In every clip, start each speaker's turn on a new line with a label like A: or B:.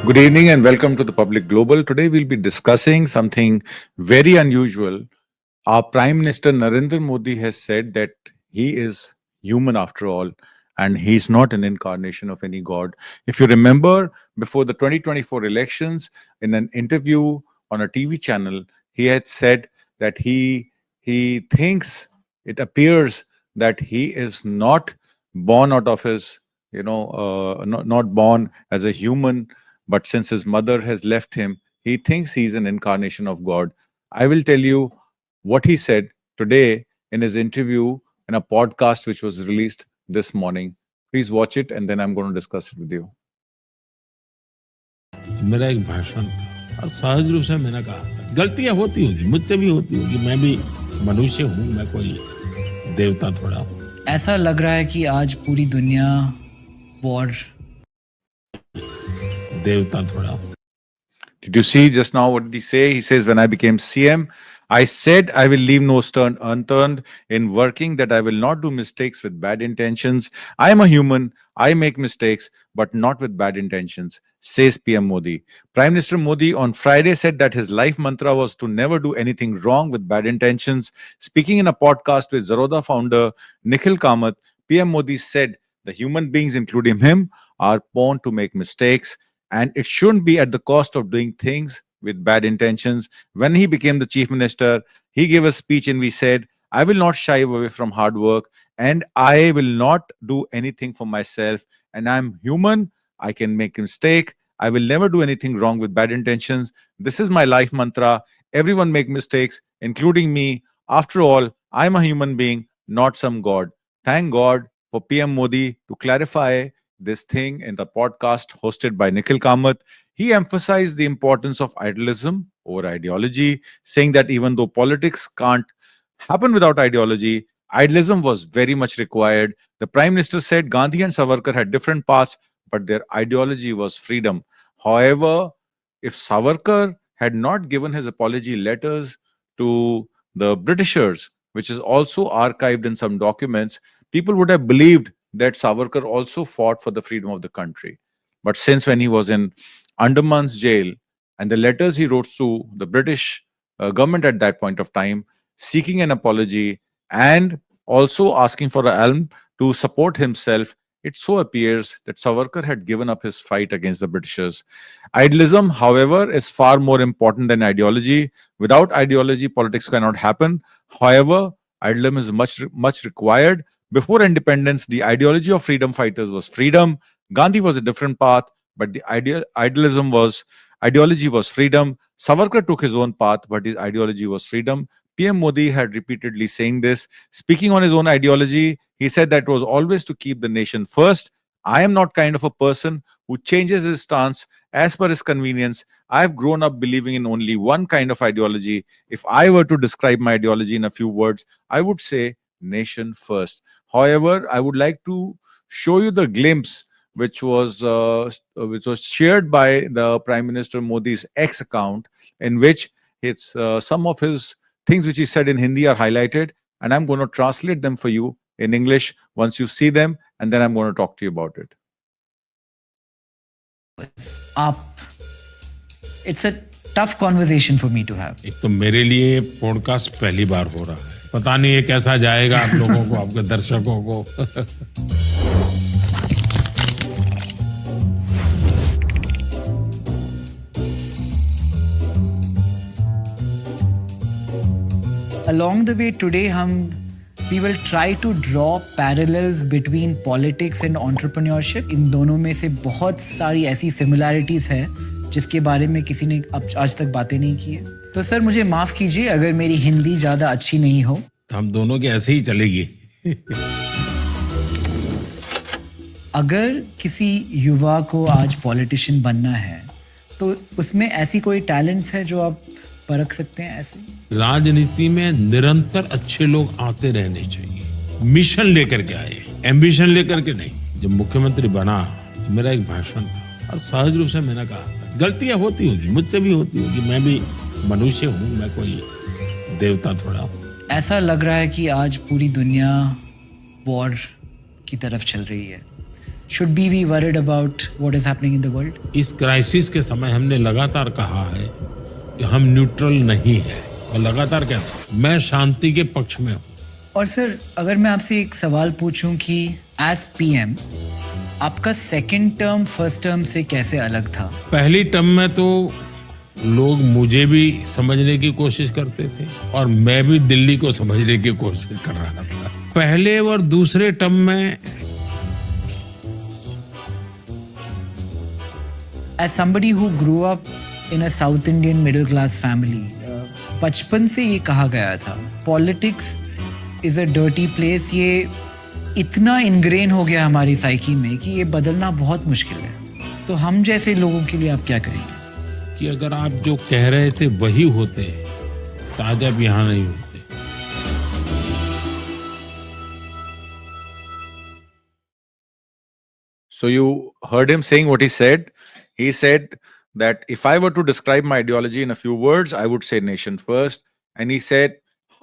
A: Good evening and welcome to the Public Global. Today we'll be discussing something very unusual. Our Prime Minister Narendra Modi has said that he is human after all and he's not an incarnation of any god. If you remember, before the 2024 elections, in an interview on a TV channel, he had said that he thinks it appears that he is not born out of his, not born as a human, but since his mother has left him, he thinks he's an incarnation of God. I will tell you what he said today in his interview in a podcast which was released this morning. Please watch it and then I'm going to discuss it with you.
B: मेरा एक भाषण था और सहज रूप से मैंने कहा गलतियां होती होगी, मुझसे भी होती होगी, मैं भी मनुष्य हूँ, मैं कोई देवता थोड़ा हूँ।
C: ऐसा लग रहा है कि आज पूरी दुनिया वॉर
B: देवता थोड़ा हूँ।
A: Did you see just now what did he say? He says, when I became CM, I said I will leave no stone unturned in working, that I will not do mistakes with bad intentions. I am a human. I make mistakes, but not with bad intentions, says PM Modi. Prime Minister Modi on Friday said that his life mantra was to never do anything wrong with bad intentions. Speaking in a podcast with Zerodha founder Nikhil Kamath, PM Modi said the human beings, including him, are born to make mistakes, and it shouldn't be at the cost of doing things with bad intentions. When he became the chief minister, he gave a speech and we said, I will not shy away from hard work and I will not do anything for myself. And I'm human. I can make a mistake. I will never do anything wrong with bad intentions. This is my life mantra. Everyone make mistakes, including me. After all, I'm a human being, not some god. Thank God for PM Modi to clarify this thing in the podcast hosted by Nikhil Kamath. He emphasized the importance of idealism over ideology, saying that even though politics can't happen without ideology, idealism was very much required. The Prime Minister said Gandhi and Savarkar had different paths, but their ideology was freedom. However, if Savarkar had not given his apology letters to the Britishers, which is also archived in some documents, people would have believed that Savarkar also fought for the freedom of the country. But since when he was in Andaman's jail and the letters he wrote to the British government at that point of time, seeking an apology and also asking for a helm to support himself, it so appears that Savarkar had given up his fight against the Britishers. Idealism, however, is far more important than ideology. Without ideology, politics cannot happen. However, idealism is much required. Before independence, the ideology of freedom fighters was freedom. Gandhi was a different path, but the ideology was freedom. Savarkar took his own path, but his ideology was freedom. PM Modi had repeatedly saying this. Speaking on his own ideology, he said that it was always to keep the nation first. I am not kind of a person who changes his stance as per his convenience. I've grown up believing in only one kind of ideology. If I were to describe my ideology in a few words, I would say nation first. However, I would like to show you the glimpse which was shared by the Prime Minister Modi's X account, in which it's some of his things which he said in Hindi are highlighted, and I'm going to translate them for you in English once you see them, and then I'm going to talk to you about it.
C: Up. It's a tough conversation for me to have.
B: एक तो मेरे लिए podcast पहली बार हो रहा है, पता नहीं ये कैसा जाएगा आप लोगों को, आपके दर्शकों को।
C: Along the way today, we will try to draw parallels between politics and entrepreneurship. इन दोनों में से बहुत सारी ऐसी similarities हैं जिसके बारे में किसी ने आज तक बातें नहीं की है। तो सर मुझे माफ कीजिए अगर मेरी हिंदी ज्यादा अच्छी नहीं हो।
B: तो हम दोनों के ऐसे ही चलेगी।
C: अगर किसी युवा को आज पॉलिटिशियन बनना है तो उसमें ऐसी कोई टैलेंट्स है जो आप परख सकते हैं? ऐसे
B: राजनीति में निरंतर अच्छे लोग आते रहने चाहिए, मिशन लेकर के आए, एम्बिशन लेकर के नहीं। जब मुख्यमंत्री बना, मेरा एक भाषण था और सहज रूप से मैंने कहा गलतियां होती होगी, मुझसे भी होती होगी, मैं भी मनुष्य हूँ, मैं कोई देवता थोड़ा हूँ।
C: ऐसा लग रहा है कि आज पूरी दुनिया वॉर की तरफ चल रही है। should we be worried about what is happening in the world?
B: इस क्राइसिस के समय हमने लगातार कहा है कि हम न्यूट्रल नहीं है। मैं लगातार कहता हूं, मैं शांति के पक्ष में हूं।
C: और सर, अगर मैं आपसे एक सवाल पूछूं कि एज पीएम आपका सेकंड टर्म फर्स्ट टर्म से कैसे अलग था?
B: पहली टर्म में तो लोग मुझे भी समझने की कोशिश करते थे और मैं भी दिल्ली को समझने की कोशिश कर रहा था। पहले और दूसरे टर्म में
C: As somebody who grew up in a South Indian middle class family, बचपन से ये कहा गया था politics is a dirty place. ये इतना इनग्रेन हो गया हमारी साइकी में कि ये बदलना बहुत मुश्किल है। तो हम जैसे लोगों के लिए आप क्या करेंगे?
B: कि अगर आप जो कह रहे थे वही होते तो आज आप यहां नहीं होते।
A: So you heard him saying what he said. He said that if I were to describe my ideology in a few words, I would say nation first. And he said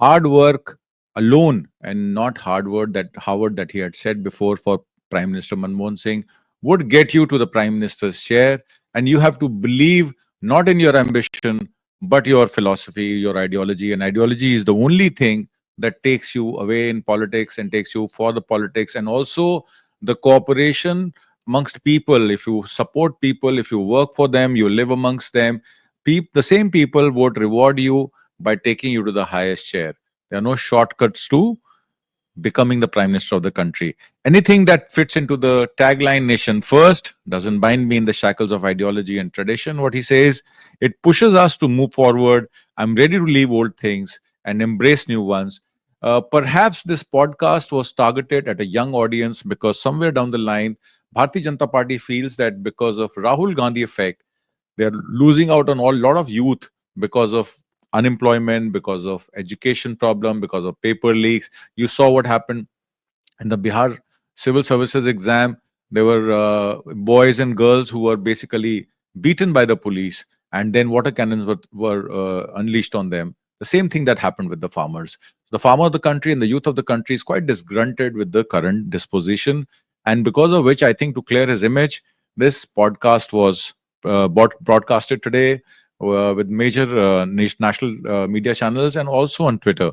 A: hard work alone, and not Howard that he had said before for Prime Minister Manmohan Singh, would get you to the Prime Minister's chair. And you have to believe not in your ambition, but your philosophy, your ideology. And ideology is the only thing that takes you away in politics and takes you for the politics, and also the cooperation amongst people. If you support people, if you work for them, you live amongst them, the same people would reward you by taking you to the highest chair. There are no shortcuts to becoming the prime minister of the country. Anything that fits into the tagline nation first doesn't bind me in the shackles of ideology and tradition. What he says, it pushes us to move forward. I'm ready to leave old things and embrace new ones. Perhaps this podcast was targeted at a young audience because somewhere down the line, Bharatiya Janata Party feels that because of Rahul Gandhi effect, they're losing out on a lot of youth because of unemployment, because of education problem, because of paper leaks. You saw what happened in the Bihar civil services exam. There were boys and girls who were basically beaten by the police, and then water cannons were unleashed on them. The same thing that happened with the farmers. The farmer of the country and the youth of the country is quite disgruntled with the current disposition, and because of which, I think to clear his image, this podcast was broadcasted today with major national media channels and also on Twitter.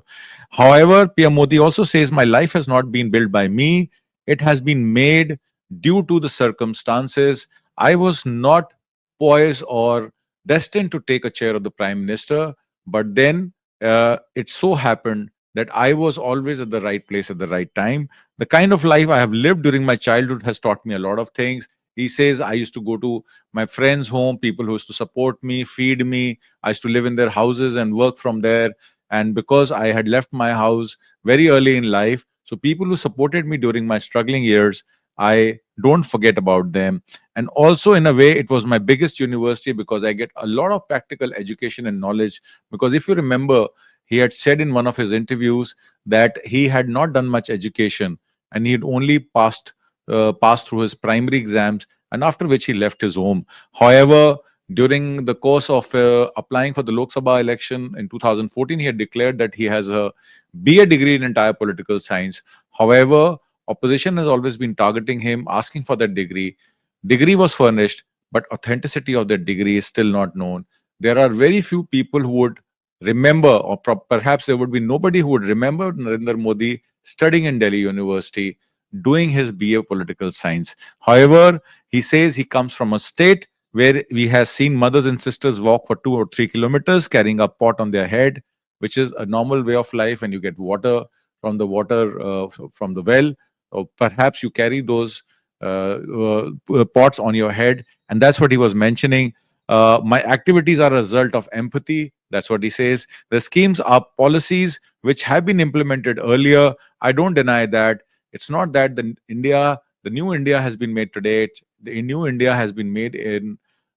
A: However, PM Modi also says, my life has not been built by me. It has been made due to the circumstances. I was not poised or destined to take a chair of the Prime Minister, but then it so happened that I was always at the right place at the right time. The kind of life I have lived during my childhood has taught me a lot of things. He says, I used to go to my friends' home, people who used to support me, feed me. I used to live in their houses and work from there. And because I had left my house very early in life, so people who supported me during my struggling years, I don't forget about them. And also, in a way, it was my biggest university because I get a lot of practical education and knowledge. Because if you remember, he had said in one of his interviews that he had not done much education and he had only passed through his primary exams, and after which he left his home. However, during the course of applying for the Lok Sabha election in 2014, he had declared that he has a BA degree in entire political science. However, opposition has always been targeting him, asking for that degree. Degree was furnished, but authenticity of that degree is still not known. There are very few people who would remember, or perhaps there would be nobody who would remember Narendra Modi studying in Delhi University, doing his BA political science. However, he says he comes from a state where we have seen mothers and sisters walk for 2 or 3 kilometers carrying a pot on their head, which is a normal way of life. And you get water from the well, or perhaps you carry those pots on your head. And that's what he was mentioning. My activities are a result of empathy. That's what he says. The schemes are policies which have been implemented earlier. I don't deny that. It's not that the new India has been made today. The new India has been made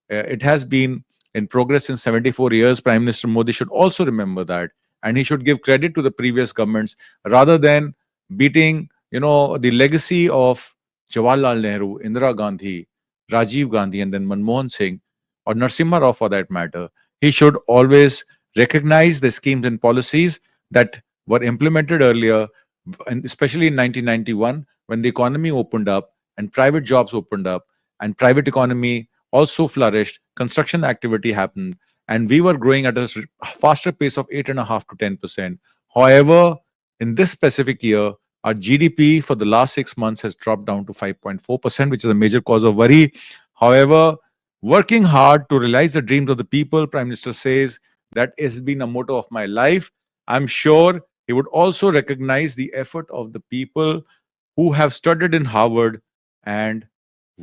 A: it has been in progress since 74 years. Prime Minister Modi should also remember that. And he should give credit to the previous governments rather than beating, the legacy of Jawaharlal Nehru, Indira Gandhi, Rajiv Gandhi, and then Manmohan Singh, or Narasimha Rao for that matter. He should always recognize the schemes and policies that were implemented earlier, and especially in 1991, when the economy opened up and private jobs opened up, and private economy also flourished. Construction activity happened, and we were growing at a faster pace of 8.5 to 10%. However, in this specific year, our GDP for the last 6 months has dropped down to 5.4%, which is a major cause of worry. However, working hard to realize the dreams of the people, Prime Minister says, that has been a motto of my life. I'm sure he would also recognize the effort of the people who have studied in Harvard and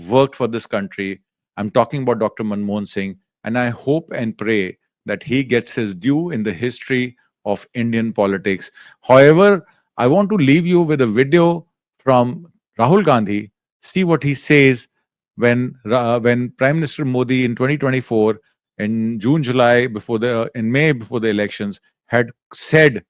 A: worked for this country. I'm talking about Dr. Manmohan Singh, and I hope and pray that he gets his due in the history of Indian politics. However, I want to leave you with a video from Rahul Gandhi. See what he says when Prime Minister Modi in 2024, in June, July, in May before the elections, had said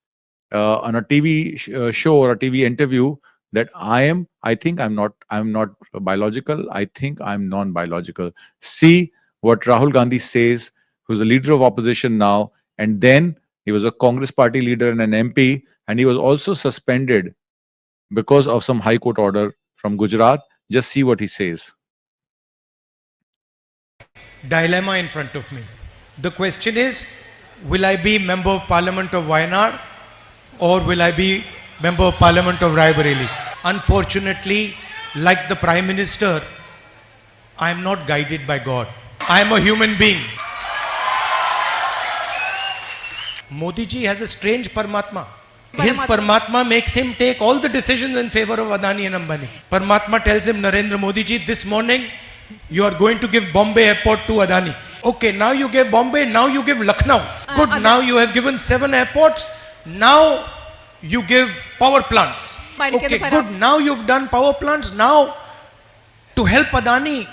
A: on a show or a TV interview that I'm not biological. I think I'm non-biological. See what Rahul Gandhi says, who's a leader of opposition now, and then he was a Congress party leader and an MP, and he was also suspended because of some High Court order from Gujarat. Just see what he says.
D: Dilemma in front of me. The question is, will I be Member of Parliament of Wayanad or will I be Member of Parliament of Raebareli? Unfortunately, like the Prime Minister, I am not guided by God. I am a human being. Modi ji has a strange Paramatma. His Paramatma makes him take all the decisions in favor of Adani and Ambani. Paramatma tells him, Narendra Modi ji, this morning you are going to give Bombay airport to Adani. Okay, now you gave Bombay, now you give Lucknow. Good, now you have given 7 airports. Now you give power plants. Okay, good, now you've done power plants. Now to help Adani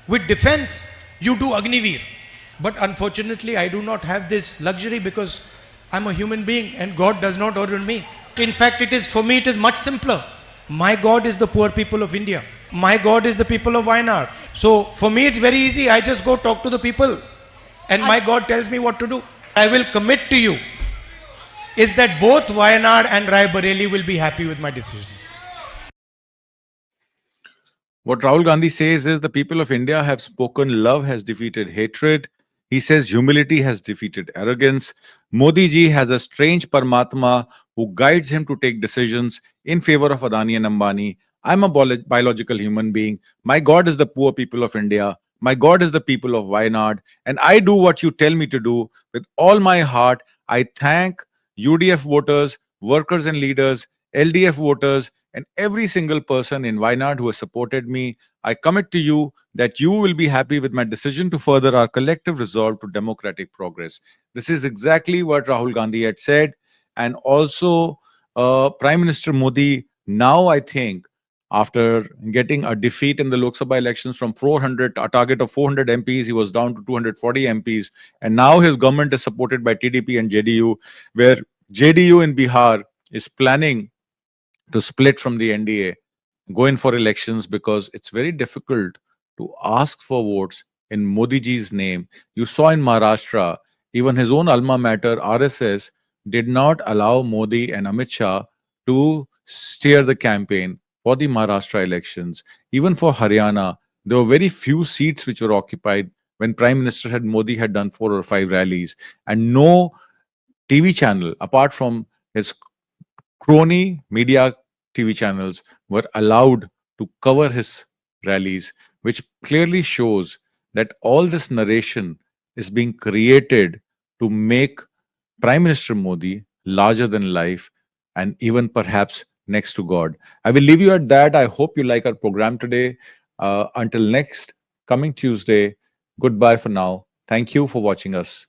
D: with defense, you do Agniveer. But unfortunately, I do not have this luxury because I'm a human being and God does not order me. In fact, for me, it is much simpler. My God is the poor people of India. My God is the people of Wayanad. So for me, it's very easy. I just go talk to the people and my God tells me what to do. I will commit to you is that both Wayanad and Raebareli will be happy with my decision.
A: What Rahul Gandhi says is the people of India have spoken, love has defeated hatred. He says humility has defeated arrogance. Modi ji has a strange Paramatma who guides him to take decisions in favor of Adani and Ambani. I'm a biological human being. My God is the poor people of India. My God is the people of Wayanad. And I do what you tell me to do with all my heart. I thank UDF voters, workers and leaders, LDF voters, and every single person in Wayanad who has supported me. I commit to you that you will be happy with my decision to further our collective resolve to democratic progress. This is exactly what Rahul Gandhi had said. And also, Prime Minister Modi, now I think, after getting a defeat in the Lok Sabha elections from 400, a target of 400 MPs, he was down to 240 MPs. And now his government is supported by TDP and JDU, where JDU in Bihar is planning to split from the NDA, go in for elections, because it's very difficult to ask for votes in Modi ji's name. You saw in Maharashtra, even his own alma mater, RSS, did not allow Modi and Amit Shah to steer the campaign for the Maharashtra elections. Even for Haryana, there were very few seats which were occupied when Prime Minister Modi had done 4 or 5 rallies, and no TV channel apart from his crony media TV channels were allowed to cover his rallies, which clearly shows that all this narration is being created to make Prime Minister Modi larger than life and even perhaps next to God. I will leave you at that. I hope you like our program today. Until next coming Tuesday, goodbye for now. Thank you for watching us.